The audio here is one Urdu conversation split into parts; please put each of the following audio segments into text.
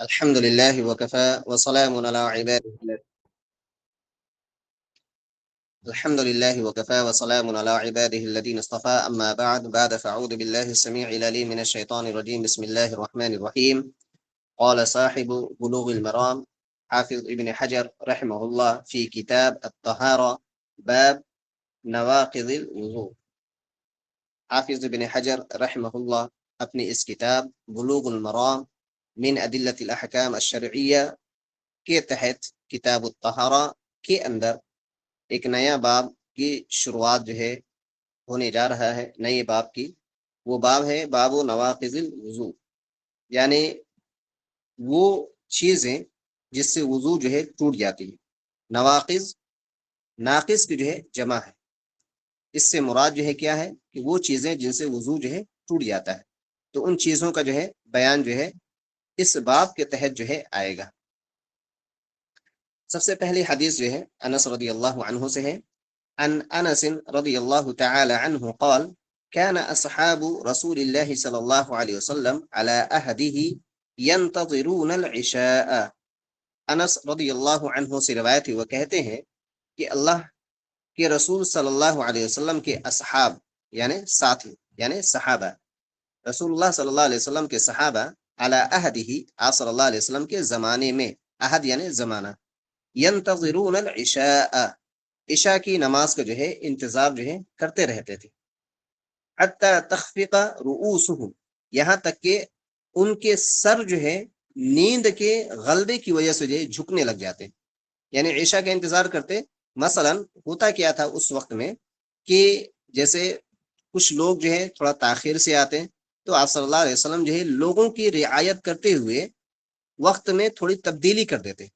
الحمد لله وكفى وسلام على عباده الحمد لله وكفى وسلام على عباده الذين اصطفى أما بعد فأعوذ بالله السميع العليم من الشيطان الرجيم بسم الله الرحمن الرحيم. قال صاحب بلوغ المرام حافظ ابن حجر رحمه الله في كتاب الطهارة باب نواقض الوضوء. حافظ ابن حجر رحمه الله اپنے اس کتاب بلوغ المرام من ادلة الاحکام الشرعیہ کے تحت کتاب الطہارہ کے اندر ایک نیا باب کی شروعات ہونے جا رہا ہے. نئے باب کی وہ باب ہے باب نواقض الوضو، یعنی وہ چیزیں جس سے وضو ٹوٹ جاتی ہے. نواقض ناقص کی جمع ہے. اس سے مراد کیا ہے کہ وہ چیزیں جن سے وضو ٹوٹ جاتا ہے. تو ان چیزوں کا بیان اس باب کے تحت آئے گا. سب سے پہلی حدیث انس رضی اللہ عنہ سے ہے. عن انس رضی اللہ تعالی عنہ قال كان اصحاب رسول الله صلی اللہ علیہ وسلم على عهده ينتظرون العشاء. انس رضی اللہ عنہ سے روایت ہے، وہ کہتے ہیں کہ اللہ کے رسول صلی اللہ علیہ وسلم کے اصحاب یعنی ساتھی یعنی صحابہ، رسول اللہ صلی اللہ علیہ وسلم کے صحابہ علی عہدہ آپ صلی اللہ علیہ وسلم کے زمانے میں، عہد یعنی زمانہ، ینتظرون العشاء عشاء کی نماز کا انتظار کرتے رہتے تھے. حتی تخفق رؤوسهم یہاں تک کہ ان کے سر نیند کے غلبے کی وجہ سے جھکنے لگ جاتے ہیں. یعنی عشاء کا انتظار کرتے. مثلا ہوتا کیا تھا اس وقت میں کہ جیسے کچھ لوگ تھوڑا تاخیر سے آتے ہیں تو آپ صلی اللہ علیہ وسلم لوگوں کی رعایت کرتے ہوئے وقت میں تھوڑی تبدیلی کر دیتے.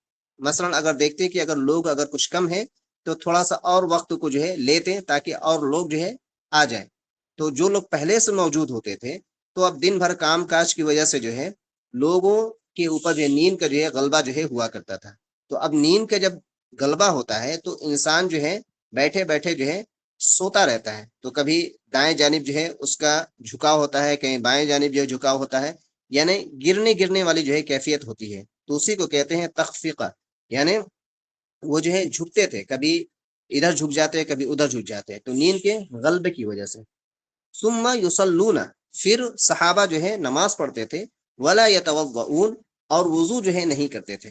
مثلا اگر دیکھتے کہ اگر لوگ کچھ کم ہے تو تھوڑا سا اور وقت کو لیتے تاکہ اور لوگ آ جائیں. تو جو لوگ پہلے سے موجود ہوتے تھے تو اب دن بھر کام کاج کی وجہ سے لوگوں کے اوپر نیند کا غلبہ ہوا کرتا تھا. تو اب نیند کا جب غلبہ ہوتا ہے تو انسان بیٹھے بیٹھے سوتا رہتا ہے. تو کبھی دائیں جانب اس کا جھکاؤ ہوتا ہے، کہیں بائیں جانب جھکاؤ ہوتا ہے، یعنی گرنے والی کیفیت ہوتی ہے. تو اسی کو کہتے ہیں تخفیقہ. یعنی وہ جھکتے تھے، کبھی ادھر جھک جاتے کبھی ادھر جھک جاتے، تو نیند کے غلبے کی وجہ سے. ثم یصلون پھر صحابہ نماز پڑھتے تھے، ولا یتوضؤون اور وضو نہیں کرتے تھے.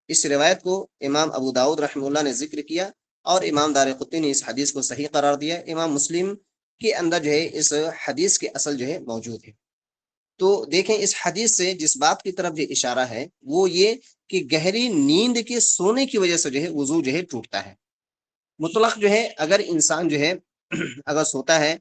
اس روایت کو امام ابو داؤد رحمہ اللہ نے ذکر کیا اور امام دارقطنی نے اس حدیث کو صحیح قرار دیا. امام مسلم کے اندر اس حدیث کے اصل موجود ہے. تو دیکھیں اس حدیث سے جس بات کی طرف اشارہ ہے وہ یہ کہ گہری نیند کے سونے کی وجہ سے وضو ٹوٹتا ہے. مطلق اگر انسان اگر سوتا ہے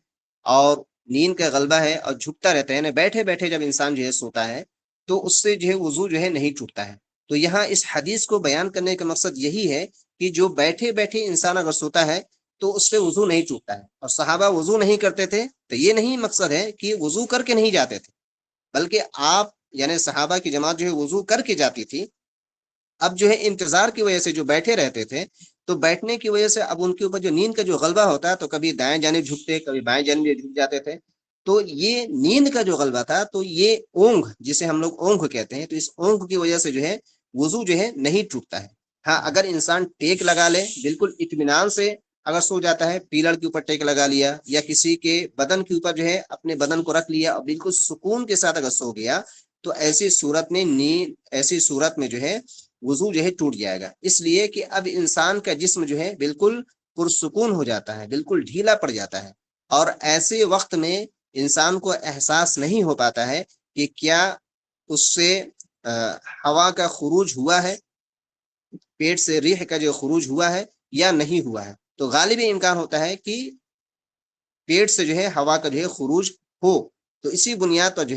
اور نیند کا غلبہ ہے اور جھکتا رہتا ہے، بیٹھے بیٹھے جب انسان سوتا ہے تو اس سے وضو نہیں ٹوٹتا ہے. تو یہاں اس حدیث کو بیان کرنے کا مقصد یہی ہے کہ جو بیٹھے بیٹھے انسان اگر سوتا ہے تو اس سے وضو نہیں ٹوٹتا ہے. اور صحابہ وضو نہیں کرتے تھے تو یہ نہیں مقصد ہے کہ وضو کر کے نہیں جاتے تھے، بلکہ آپ یعنی صحابہ کی جماعت وضو کر کے جاتی تھی. اب انتظار کی وجہ سے جو بیٹھے رہتے تھے تو بیٹھنے کی وجہ سے اب ان کے اوپر جو نیند کا غلبہ ہوتا ہے تو کبھی دائیں جانب جھکتے کبھی بائیں جانب جھک جاتے تھے. تو یہ نیند کا غلبہ تھا، تو یہ اونگ جسے ہم لوگ اونگ کہتے ہیں، تو اس اونگ کی وجہ سے وضو نہیں ٹوٹتا ہے. ہاں اگر انسان ٹیک لگا لے بالکل اطمینان سے اگر سو جاتا ہے، پیلڑ کے اوپر ٹیک لگا لیا یا کسی کے بدن کے اوپر اپنے بدن کو رکھ لیا اور بالکل سکون کے ساتھ اگر سو گیا تو ایسی صورت میں وضو ٹوٹ جائے گا. اس لیے کہ اب انسان کا جسم بالکل پرسکون ہو جاتا ہے، بالکل ڈھیلا پڑ جاتا ہے. اور ایسے وقت میں انسان کو احساس نہیں ہو پاتا ہے کہ کیا اس سے ہوا کا خروج ہوا ہے، پیٹ سے ریح کا خروج ہوا ہے یا نہیں ہوا ہے. تو غالبی امکان ہوتا ہے کہ پیٹ سے ہوا کا خروج ہو. تو اسی بنیاد پر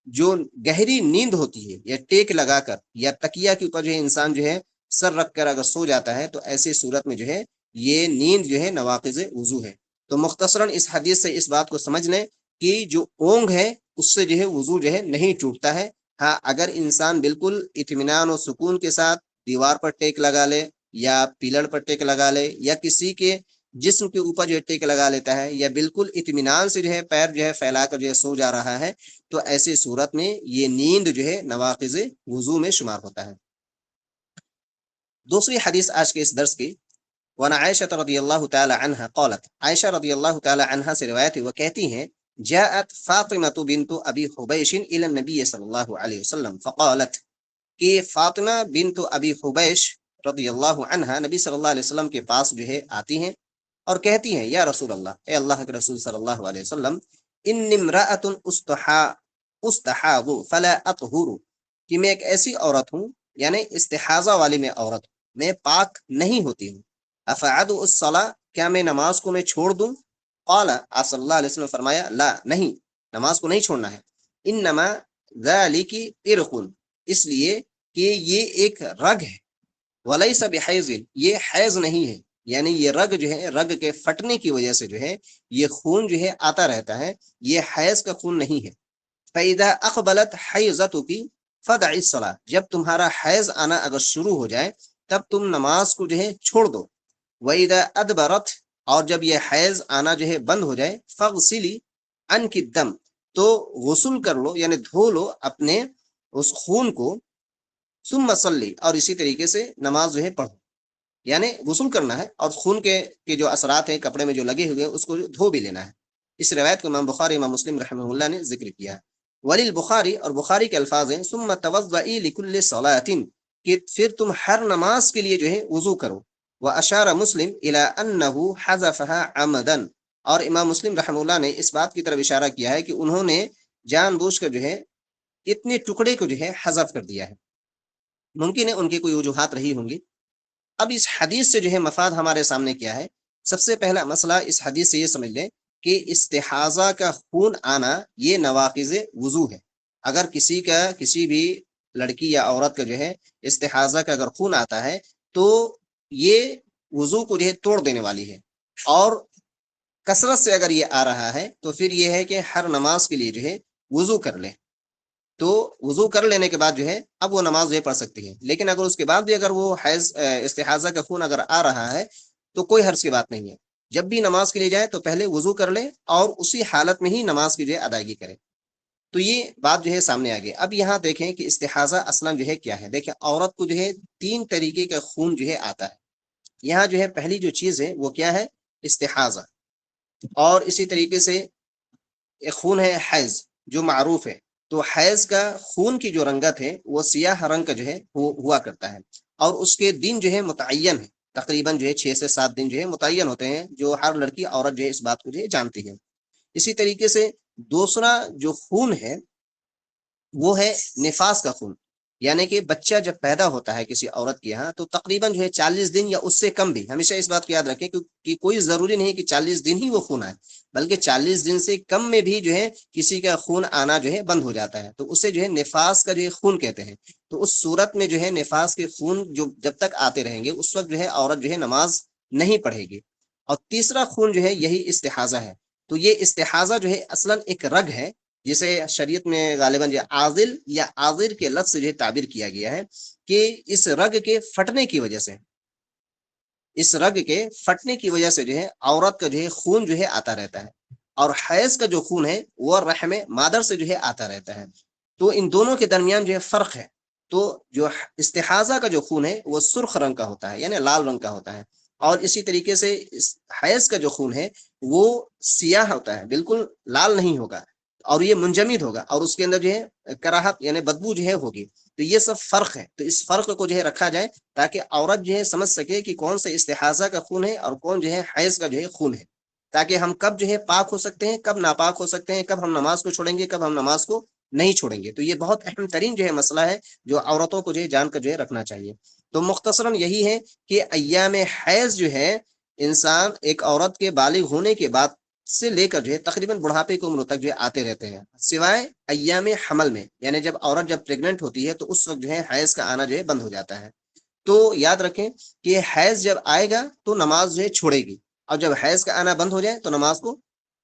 جو گہری نیند ہوتی ہے یا ٹیک لگا کر یا تکیہ کے اوپر انسان سر رکھ کر اگر سو جاتا ہے تو ایسی صورت میں یہ نیند نواقض وضو ہے. تو مختصراً اس حدیث سے اس بات کو سمجھ لیں کہ جو اونگ ہے اس سے وضو نہیں ٹوٹتا ہے. ہاں اگر انسان بالکل اطمینان و سکون کے ساتھ دیوار پر ٹیک لگا لے یا پیلر پر ٹیک لگا لے یا کسی کے جسم کے اوپر جو ہے ٹیک لگا لیتا ہے یا بالکل اطمینان سے جو ہے پیر جو ہے پھیلا کر جو ہے سو جا رہا ہے، تو ایسی صورت میں یہ نیند جو ہے نواقض وضو میں شمار ہوتا ہے۔ دوسری حدیث آج کے اس درس کی، وعن عائشہ رضی اللہ تعالی عنہ قالت، عائشہ رضی اللہ تعالی عنہ سے روایت ہے، وہ کہتی ہیں جاءت فاطمة بنت ابی حبیش الى النبی صلی اللہ علیہ وسلم فقالت، کہ فاطمہ بنت ابی حبیش رضی اللہ عنہ نبی صلی اللہ علیہ وسلم کے پاس جو ہے آتی ہیں اور کہتی ہیں یا رسول اللہ، اے اللہ کے رسول صلی اللہ علیہ وسلم، ان امرأۃ استحاض فلا اطہر، کہ میں ایک ایسی عورت ہوں، یعنی استحاضہ والی میں عورت ہوں، میں پاک نہیں ہوتی ہوں، افعد الصلاۃ، کیا میں نماز کو میں چھوڑ دوں؟ قال، آپ صلی اللہ علیہ وسلم نے فرمایا لا، نہیں، نماز کو نہیں چھوڑنا ہے، انما ذلک ارق، اس لیے کہ یہ ایک رگ ہے، ولیس بحیض، یہ حیض نہیں ہے، یعنی یہ رگ جو ہے، رگ کے پھٹنے کی وجہ سے جو ہے یہ خون جو ہے آتا رہتا ہے، یہ حیض کا خون نہیں ہے۔ فَإِذَا أَقْبَلَتْ حَيْضَتُكِ فَدَعِ الصَّلَاةَ، جب تمہارا حیض آنا اگر شروع ہو جائے تب تم نماز کو جو ہے چھوڑ دو۔ وَإِذَا أَدْبَرَتْ، اور جب یہ حیض آنا جو ہے بند ہو جائے، فَغْسِلِي عَنْكِ الدَّمَ، تو غسل کر لو، یعنی دھو لو اپنے اس خون کو، ثم صلی، اور اسی طریقے سے نماز جو ہے پڑھو، یعنی غسل کرنا ہے اور خون کے جو اثرات ہیں کپڑے میں جو لگے ہوئے ہیں اس کو دھو بھی لینا ہے۔ اس روایت کو امام بخاری امام مسلم رحمہ اللہ نے ذکر کیا ہے۔ ولی البخاری، اور بخاری کے الفاظ ہیں ثم توضئی لکل صلاۃ، کہ پھر تم ہر نماز کے لیے جو ہے وضو کرو۔ واشار مسلم الی انہ حذفها عمدا، اور امام مسلم رحمہ اللہ نے اس بات کی طرف اشارہ کیا ہے کہ انہوں نے جان بوجھ کر جو ہے اتنے ٹکڑے کو جو ہے حذف کر دیا ہے، ممکن ہے ان کی کوئی وجوہات رہی ہوں گی۔ اب اس حدیث سے جو ہے مفاد ہمارے سامنے کیا ہے؟ سب سے پہلا مسئلہ اس حدیث سے یہ سمجھ لیں کہ استحاضہ کا خون آنا یہ نواقض وضو ہے۔ اگر کسی بھی لڑکی یا عورت کا جو ہے استحاضہ کا اگر خون آتا ہے تو یہ وضو کو جو ہے توڑ دینے والی ہے، اور کثرت سے اگر یہ آ رہا ہے تو پھر یہ ہے کہ ہر نماز کے لیے جو ہے وضو کر لے، تو وضو کر لینے کے بعد جو ہے اب وہ نماز یہ پڑھ سکتی ہے۔ لیکن اگر اس کے بعد بھی اگر وہ حیض استحاضہ کا خون اگر آ رہا ہے تو کوئی حرج کی بات نہیں ہے، جب بھی نماز کے لیے جائے تو پہلے وضو کر لے اور اسی حالت میں ہی نماز کی جو ہے ادائیگی کرے۔ تو یہ بات جو ہے سامنے آ گئی۔ اب یہاں دیکھیں کہ استحاضہ اصلا جو ہے کیا ہے۔ دیکھیں عورت کو جو ہے 3 طریقے کا خون جو ہے آتا ہے۔ یہاں جو ہے پہلی جو چیز ہے وہ کیا ہے؟ استحاضہ، اور اسی طریقے سے ایک خون ہے حیض جو معروف ہے۔ تو حیض کا خون کی جو رنگت ہے وہ سیاہ رنگ کا جو ہے ہوا کرتا ہے، اور اس کے دن جو ہے متعین ہے، تقریباً جو ہے 6 سے 7 دن جو ہے متعین ہوتے ہیں، جو ہر لڑکی عورت جو ہے اس بات کو جو ہے جانتی ہے۔ اسی طریقے سے دوسرا جو خون ہے وہ ہے نفاس کا خون، یعنی کہ بچہ جب پیدا ہوتا ہے کسی عورت کے یہاں تو تقریباً جو ہے 40 دن یا اس سے کم بھی، ہمیشہ اس بات کو یاد رکھیں کہ کوئی ضروری نہیں کہ 40 دن ہی وہ خون آئے، بلکہ 40 دن سے کم میں بھی جو ہے کسی کا خون آنا جو ہے بند ہو جاتا ہے، تو اسے جو ہے نفاس کا جو ہے خون کہتے ہیں۔ تو اس صورت میں جو ہے نفاس کے خون جو جب تک آتے رہیں گے اس وقت جو ہے عورت جو ہے نماز نہیں پڑھے گی۔ اور تیسرا خون جو ہے یہی استحاضہ ہے۔ تو یہ استحاضہ جو ہے اصلاً ایک رگ ہے، جسے شریعت میں غالباً یہ عاضل یا عاذر کے لفظ سے جو ہے تعبیر کیا گیا ہے، کہ اس رگ کے پھٹنے کی وجہ سے، اس رگ کے پھٹنے کی وجہ سے جو ہے عورت کا جو ہے خون جو ہے آتا رہتا ہے، اور حیض کا جو خون ہے وہ رحم مادر سے جو ہے آتا رہتا ہے۔ تو ان دونوں کے درمیان جو ہے فرق ہے۔ تو جو استحاضہ کا جو خون ہے وہ سرخ رنگ کا ہوتا ہے، یعنی لال رنگ کا ہوتا ہے، اور اسی طریقے سے حیض کا جو خون ہے وہ سیاہ ہوتا ہے، بالکل لال نہیں ہوگا، اور یہ منجمد ہوگا، اور اس کے اندر جو ہے کراہت یعنی بدبو جو ہے ہوگی۔ تو یہ سب فرق ہے، تو اس فرق کو جو ہے رکھا جائے تاکہ عورت جو ہے سمجھ سکے کہ کون سے استحاضہ کا خون ہے اور کون جو ہے حیض کا جو ہے خون ہے، تاکہ ہم کب جو ہے پاک ہو سکتے ہیں، کب ناپاک ہو سکتے ہیں، کب ہم نماز کو چھوڑیں گے، کب ہم نماز کو نہیں چھوڑیں گے۔ تو یہ بہت اہم ترین جو ہے مسئلہ ہے جو عورتوں کو جو ہے جان کر جو ہے رکھنا چاہیے۔ تو مختصراً یہی ہے کہ ایام حیض جو ہے انسان ایک عورت کے بالغ ہونے کے بعد سے لے کر جو ہے تقریباً بڑھاپے کی عمر تک جو ہے آتے رہتے ہیں، سوائے ایام حمل میں، یعنی جب عورت جب پریگننٹ ہوتی ہے تو اس وقت جو ہے حیض کا آنا جو ہے بند ہو جاتا ہے۔ تو یاد رکھیں کہ حیض جب آئے گا تو نماز جو ہے چھوڑے گی، اور جب حیض کا آنا بند ہو جائے تو نماز کو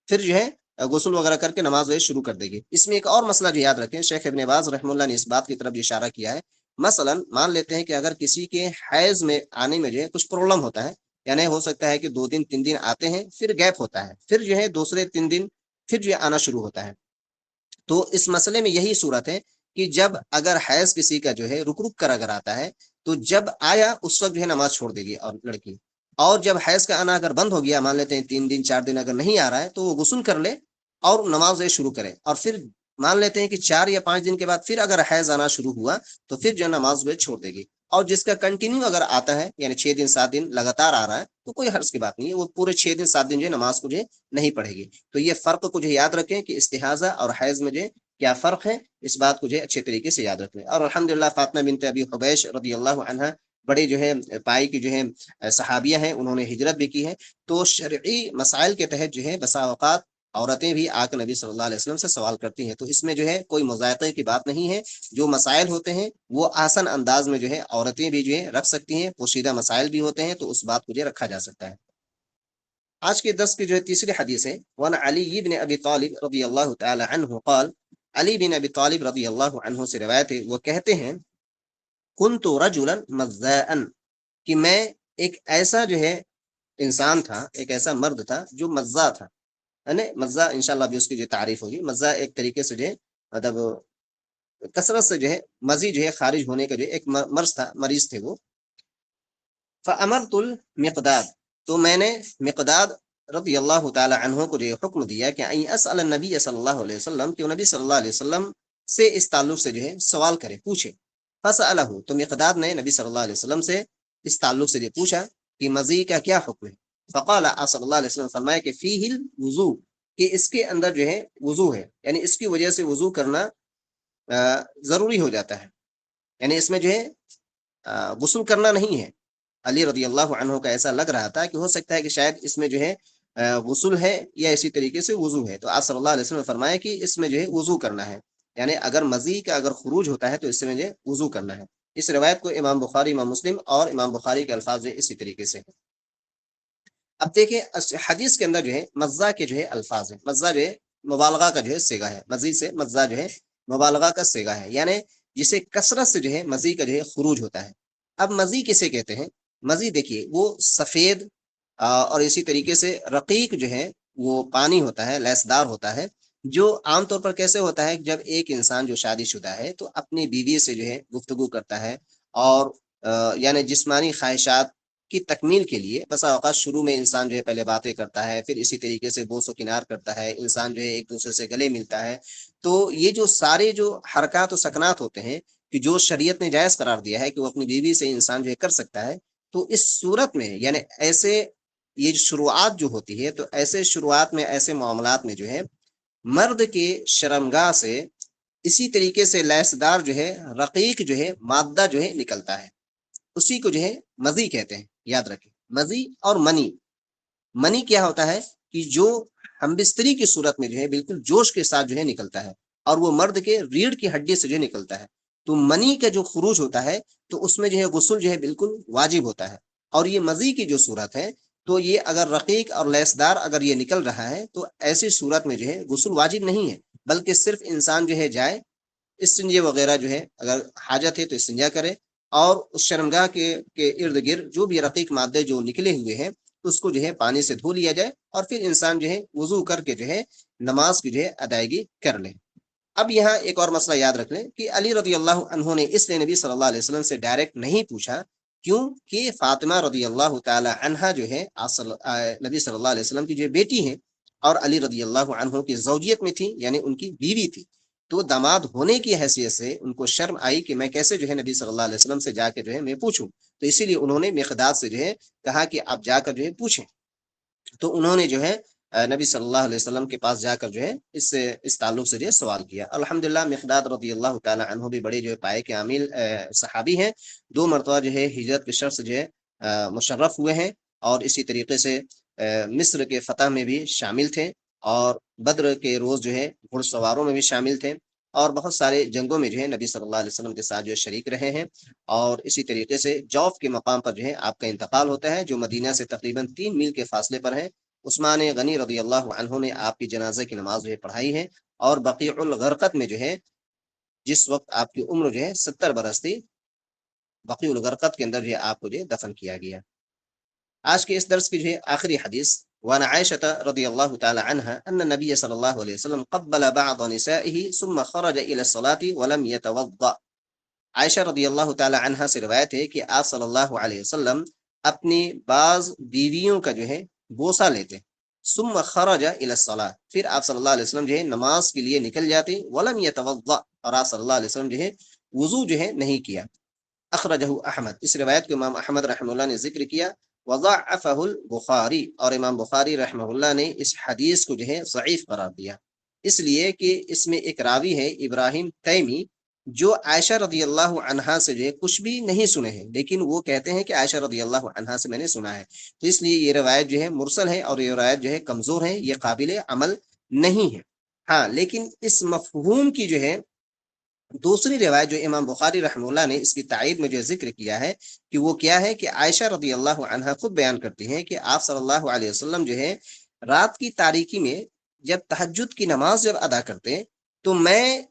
پھر جو ہے غسل وغیرہ کر کے نماز جو ہے شروع کر دے گی۔ اس میں ایک اور مسئلہ جو یاد رکھیں، شیخ ابن باز رحمہ اللہ نے اس بات کی طرف اشارہ کیا ہے، مثلا مان لیتے ہیں کہ اگر کسی کے حیض میں آنے میں جو ہے کچھ پرابلم ہوتا ہے، یعنی ہو سکتا ہے کہ 2 دن 3 دن آتے ہیں، پھر گیپ ہوتا ہے، پھر جو ہے دوسرے 3 دن پھر جو ہے آنا شروع ہوتا ہے۔ تو اس مسئلے میں یہی صورت ہے کہ جب اگر حیض کسی کا جو ہے رک رک کر اگر آتا ہے تو جب آیا اس وقت جو ہے نماز چھوڑ دے گی اور لڑکی، اور جب حیض کا آنا اگر بند ہو گیا، مان لیتے ہیں 3 دن 4 دن اگر نہیں آ رہا ہے، تو وہ غسل کر لے اور نماز شروع کرے، اور پھر مان لیتے ہیں کہ 4 یا 5 دن کے بعد پھر اگر حیض آنا شروع ہوا تو پھر جو نماز وہ چھوڑ دے گی۔ اور جس کا کنٹینیو اگر آتا ہے، یعنی 6 دن 7 دن لگاتار آ رہا ہے، تو کوئی حرج کی بات نہیں ہے، وہ پورے 6 دن 7 دن جو ہے نماز کو جو ہے نہیں پڑھے گی۔ تو یہ فرق کو جو یاد رکھیں کہ استحاضہ اور حیض میں جو کیا فرق ہے، اس بات کو جو ہے اچھے طریقے سے یاد رکھیں۔ اور الحمدللہ فاطمہ بنت ابی حبیش رضی اللہ عنہ بڑے جو ہے پائی کی جو ہے صحابیہ ہیں، انہوں نے ہجرت بھی کی ہے۔ تو شرعی مسائل کے تحت جو ہے بسا اوقات عورتیں بھی آ کر نبی صلی اللہ علیہ وسلم سے سوال کرتی ہیں، تو اس میں جو ہے کوئی مذائقے کی بات نہیں ہے۔ جو مسائل ہوتے ہیں وہ آسان انداز میں جو ہے عورتیں بھی جو ہے رکھ سکتی ہیں، پوشیدہ مسائل بھی ہوتے ہیں، تو اس بات کو جو رکھا جا سکتا ہے۔ آج کے درس کی جو ہے تیسری حدیث ہے، وَعَنْ عَلِيِّ بْنِ أَبِي طالب رضی اللہ تعالی عنہ قال، علی بن ابی طالب رضی اللہ عنہ سے روایت ہے، وہ کہتے ہیں كنت رجلا مزاء، کہ میں ایک ایسا جو ہے انسان تھا، ایک ایسا مرد تھا جو مزاح تھا، یعنی مزاح انشاءاللہ بھی اس کی جو تعریف ہوگی۔ مزاح ایک طریقے سے جو ہے مطلب کثرت سے جو ہے مزید جو ہے خارج ہونے کا جو ایک مرض تھا، مریض تھے وہ۔ فامرت المقداد، تو میں نے مقداد رضی اللہ تعالی عنہ کو جو حکم دیا کہ ان اسال النبی صلی اللہ علیہ وسلم، کہ نبی صلی اللہ علیہ وسلم سے اس تعلق سے جو ہے سوال کرے، پوچھے۔ فسالہ، تو مقداد نے نبی صلی اللہ علیہ وسلم سے اس تعلق سے جو پوچھا کہ مزی کا کیا حکم ہے۔ فقال، صلی اللہ علیہ وسلم فرمایا کہ فیہ الوضو، کہ اس کے اندر جو ہے وضو ہے، یعنی اس کی وجہ سے وضو کرنا ضروری ہو جاتا ہے، یعنی اس میں جو ہے غسل کرنا نہیں ہے۔ علی رضی اللہ عنہ کا ایسا لگ رہا تھا کہ ہو سکتا ہے کہ شاید اس میں جو ہے غسل ہے یا اسی طریقے سے وضو ہے، تو آپ صلی اللہ علیہ وسلم نے فرمایا کہ اس میں جو ہے وضو کرنا ہے، یعنی اگر مزی کا اگر خروج ہوتا ہے تو اس میں جو ہے وضو کرنا ہے۔ اس روایت کو امام بخاری، امام مسلم اور امام بخاری کے الفاظ اسی طریقے سے ہیں۔ اب دیکھیں حدیث کے اندر جو ہے مزہ کے جو ہے الفاظ ہیں، مزہ جو ہے مبالغہ کا جو ہے صیغہ ہے، مزید سے مزہ جو ہے مبالغہ کا صیغہ ہے، یعنی جسے کثرت سے جو ہے مزی کا جو ہے خروج ہوتا ہے۔ اب مزی کسے کہتے ہیں؟ مزی دیکھیے وہ سفید اور اسی طریقے سے رقیق جو ہے وہ پانی ہوتا ہے، لیسدار ہوتا ہے، جو عام طور پر کیسے ہوتا ہے، جب ایک انسان جو شادی شدہ ہے تو اپنی بیوی سے جو ہے گفتگو کرتا ہے، اور یعنی جسمانی خواہشات کی تکمیل کے لیے بسا اوقات شروع میں انسان جو ہے پہلے باتیں کرتا ہے، پھر اسی طریقے سے بوس و کنار کرتا ہے، انسان جو ہے ایک دوسرے سے گلے ملتا ہے۔ تو یہ جو سارے جو حرکات و سکنات ہوتے ہیں کہ جو شریعت نے جائز قرار دیا ہے کہ وہ اپنی بیوی سے انسان جو ہے کر سکتا ہے، تو اس صورت میں یعنی ایسے یہ شروعات جو ہوتی ہے، تو ایسے شروعات میں ایسے معاملات میں جو ہے مرد کے شرمگاہ سے اسی طریقے سے لیسدار جو ہے رقیق جو ہے مادہ جو ہے نکلتا ہے، اسی کو جو ہے مزی کہتے ہیں۔ یاد رکھیں، مزی اور منی، منی کیا ہوتا ہے کہ جو ہم بستری کی صورت میں جو ہے بالکل جوش کے ساتھ جو ہے نکلتا ہے، اور وہ مرد کے ریڑھ کی ہڈی سے جو نکلتا ہے۔ تو منی کا جو خروج ہوتا ہے تو اس میں جو ہے غسل جو ہے بالکل واجب ہوتا ہے۔ اور یہ مزی کی جو صورت ہے تو یہ اگر رقیق اور لیسدار اگر یہ نکل رہا ہے تو ایسی صورت میں جو ہے غسل واجب نہیں ہے، بلکہ صرف انسان جو ہے جائے استنجے وغیرہ جو ہے اگر حاجت ہے تو استنجا کرے، اور اس شرمگاہ کے ارد گرد جو بھی رقیق مادے جو نکلے ہوئے ہیں اس کو جو ہے پانی سے دھو لیا جائے، اور پھر انسان جو ہے وضو کر کے جو ہے نماز کی جو ہے ادائیگی کر لے۔ اب یہاں ایک اور مسئلہ یاد رکھ لیں کہ علی رضی اللہ عنہ نے اس لیے نبی صلی اللہ علیہ وسلم سے ڈائریکٹ نہیں پوچھا، کیوں کہ فاطمہ رضی اللہ تعالی عنہا جو ہے نبی صلی اللہ علیہ وسلم کی جو بیٹی ہیں اور علی رضی اللہ عنہ کی زوجیت میں تھی، یعنی ان کی بیوی تھی، تو داماد ہونے کی حیثیت سے ان کو شرم آئی کہ میں کیسے جو ہے نبی صلی اللہ علیہ وسلم سے جا کے جو ہے میں پوچھوں، تو اسی لیے انہوں نے مقداد سے جو ہے کہا کہ آپ جا کر جو ہے پوچھیں۔ تو انہوں نے جو ہے نبی صلی اللہ علیہ وسلم کے پاس جا کر جو ہے اس تعلق سے جو ہے سوال کیا۔ الحمدللہ مقداد رضی اللہ تعالی عنہ بھی بڑے جو ہے پائے کے عامل صحابی ہیں، 2 مرتبہ جو ہے ہجرت کے شرط سے جو ہے مشرف ہوئے ہیں، اور اسی طریقے سے مصر کے فتح میں بھی شامل تھے، اور بدر کے روز جو ہے گھڑ سواروں میں بھی شامل تھے، اور بہت سارے جنگوں میں جو ہے نبی صلی اللہ علیہ وسلم کے ساتھ جو ہے شریک رہے ہیں۔ اور اسی طریقے سے جوف کے مقام پر جو ہے آپ کا انتقال ہوتا ہے، جو مدینہ سے تقریباً 3 میل کے فاصلے پر ہے۔ عثمان غنی رضی اللہ عنہ نے آپ کی جنازہ کی نماز جو ہے پڑھائی ہے، اور بقیع الغرقد میں جو ہے جس وقت آپ کی عمر جو ہے 70 برس تھی، بقیع الغرقد کے اندر جو ہے آپ کو جو ہے دفن کیا گیا۔ آج کے اس درس کی جو ہے آخری حدیث، وعن عائشة رضی اللہ تعالی عنہ ان النبی صلی اللہ علیہ وسلم قبل بعض نسائه ثم خرج الى الصلاة ولم يتوضأ۔ عائشہ رضی اللہ تعالی عنہ سے روایت ہے کہ آپ صلی اللہ علیہ وسلم اپنی بعض بیویوں کا جو ہے بوسہ لیتے، ثم خرج الى الصلاة، پھر آپ صلی اللہ علیہ وسلم جو ہے نماز کے لیے نکل جاتے، ولم يتوضأ، اور آپ صلی اللہ علیہ وسلم جو ہے وضو جو ہے نہیں کیا۔ اخرجہ احمد، اس روایت کو امام احمد رحمہ اللہ نے ذکر کیا، وضعفہ البخاری، اور امام بخاری رحمہ اللہ نے اس حدیث کو جو ہے ضعیف قرار دیا، اس لیے کہ اس میں ایک راوی ہے ابراہیم تیمی، جو عائشہ رضی اللہ عنہا سے جو ہے کچھ بھی نہیں سنے ہیں، لیکن وہ کہتے ہیں کہ عائشہ رضی اللہ عنہا سے میں نے سنا ہے، تو اس لیے یہ روایت جو ہے مرسل ہے، اور یہ روایت جو ہے کمزور ہے، یہ قابل عمل نہیں ہے۔ ہاں لیکن اس مفہوم کی جو ہے دوسری روایت جو امام بخاری رحمہ اللہ نے اس کی تائید میں جو ذکر کیا ہے، کہ وہ کیا ہے کہ عائشہ رضی اللہ عنہا خود بیان کرتی ہیں کہ آپ صلی اللہ علیہ وسلم جو ہے رات کی تاریکی میں جب تہجد کی نماز جب ادا کرتے، تو میں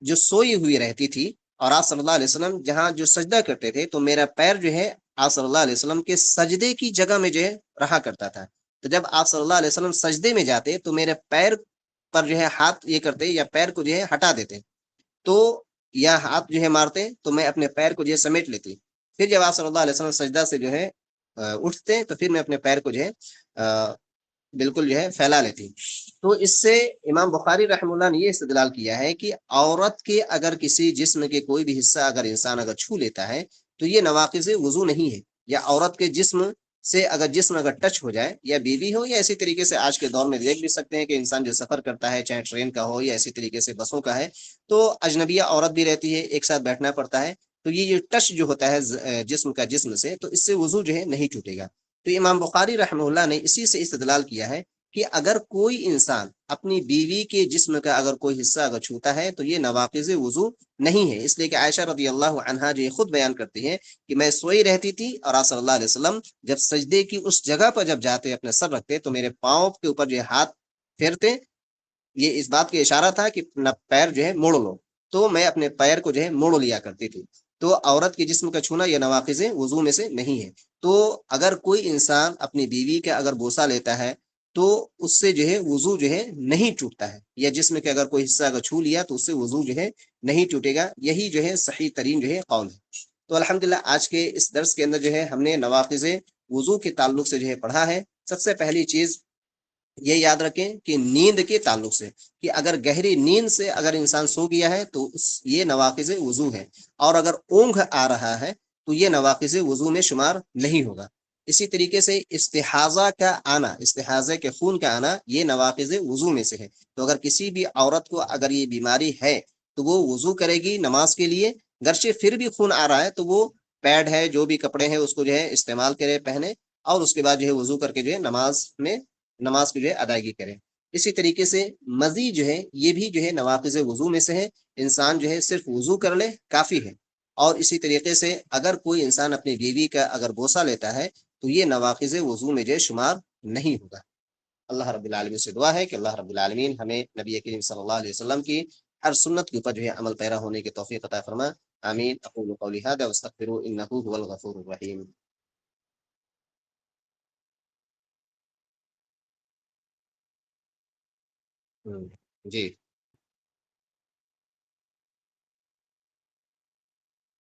جو سوئی ہوئی رہتی تھی، اور آپ صلی اللہ علیہ وسلم جہاں جو سجدہ کرتے تھے، تو میرا پیر جو ہے آپ صلی اللہ علیہ وسلم کے سجدے کی جگہ میں جو ہے رہا کرتا تھا، تو جب آپ صلی اللہ علیہ وسلم سجدے میں جاتے تو میرے پیر پر جو ہے ہاتھ یہ کرتے یا پیر کو جو ہے ہٹا دیتے، تو یا ہاتھ جو ہے مارتے تو میں اپنے پیر کو جو ہے سمیٹ لیتی، پھر جب آپ صلی اللہ علیہ وسلم سجدہ سے جو ہے اٹھتے تو پھر میں اپنے پیر کو جو ہے بالکل جو ہے پھیلا لیتی۔ تو اس سے امام بخاری رحمہ اللہ نے یہ استدلال کیا ہے کہ عورت کے اگر کسی جسم کے کوئی بھی حصہ اگر انسان اگر چھو لیتا ہے تو یہ نواقض وضو نہیں ہے، یا عورت کے جسم سے اگر جسم اگر ٹچ ہو جائے، یا بیوی ہو، یا اسی طریقے سے آج کے دور میں دیکھ بھی سکتے ہیں کہ انسان جو سفر کرتا ہے، چاہے ٹرین کا ہو یا اسی طریقے سے بسوں کا ہے، تو اجنبیہ عورت بھی رہتی ہے، ایک ساتھ بیٹھنا پڑتا ہے، تو یہ جو ٹچ جو ہوتا ہے جسم کا جسم سے، تو اس سے وضو جو ہے نہیں ٹوٹے گا۔ تو امام بخاری رحمہ اللہ نے اسی سے استدلال کیا ہے کہ اگر کوئی انسان اپنی بیوی کے جسم کا اگر کوئی حصہ اگر چھوتا ہے تو یہ نواقض وضو نہیں ہے، اس لیے کہ عائشہ رضی اللہ عنہا جو خود بیان کرتی ہے کہ میں سوئی رہتی تھی، اور آپ صلی اللہ علیہ وسلم جب سجدے کی اس جگہ پر جب جاتے اپنے سر رکھتے تو میرے پاؤں کے اوپر جو ہاتھ پھیرتے، یہ اس بات کی اشارہ تھا کہ اپنا پیر جو ہے موڑ لو، تو میں اپنے پیر کو جو ہے موڑ لیا کرتی تھی۔ تو عورت کے جسم کا چھونا یہ نواقض وضو میں سے نہیں ہے۔ تو اگر کوئی انسان اپنی بیوی کا اگر بوسہ لیتا ہے تو اس سے جو ہے وضو جو ہے نہیں ٹوٹتا ہے، یا جسم کے اگر کوئی حصہ اگر چھو لیا تو اس سے وضو جو ہے نہیں ٹوٹے گا، یہی جو ہے صحیح ترین جو ہے قول ہے۔ تو الحمدللہ آج کے اس درس کے اندر جو ہے ہم نے نواقض وضو کے تعلق سے جو ہے پڑھا ہے۔ سب سے پہلی چیز یہ یاد رکھیں کہ نیند کے تعلق سے، کہ اگر گہری نیند سے اگر انسان سو گیا ہے تو یہ نواقض وضو ہے، اور اگر اونگھ آ رہا ہے تو یہ نواقض وضو میں شمار نہیں ہوگا۔ اسی طریقے سے استحاضہ کا آنا، استحاضہ کے خون کا آنا، یہ نواقض وضو میں سے ہے۔ تو اگر کسی بھی عورت کو اگر یہ بیماری ہے تو وہ وضو کرے گی نماز کے لیے، گرچہ پھر بھی خون آ رہا ہے تو وہ پیڈ ہے، جو بھی کپڑے ہیں اس کو جو ہے استعمال کرے، پہنے، اور اس کے بعد جو ہے وضو کر کے جو ہے نماز کی جو ہے ادائیگی کرے۔ اسی طریقے سے مزید جو ہے یہ بھی جو ہے نواقض وضو میں سے ہے، انسان جو ہے صرف وضو کر لے کافی ہے۔ اور اسی طریقے سے اگر کوئی انسان اپنی بیوی کا اگر بوسہ لیتا ہے تو یہ نواقض وضو میں جو ہے شمار نہیں ہوگا۔ اللہ رب العالمین سے دعا ہے کہ اللہ رب العالمین ہمیں نبی کریم صلی اللہ علیہ وسلم کی ہر سنت کے اوپر جو ہے عمل پیرا ہونے کی توفیق عطا فرما۔ آمین۔ اقول قولی ھذا واستغفروا انه هو الغفور الرحیم۔ جی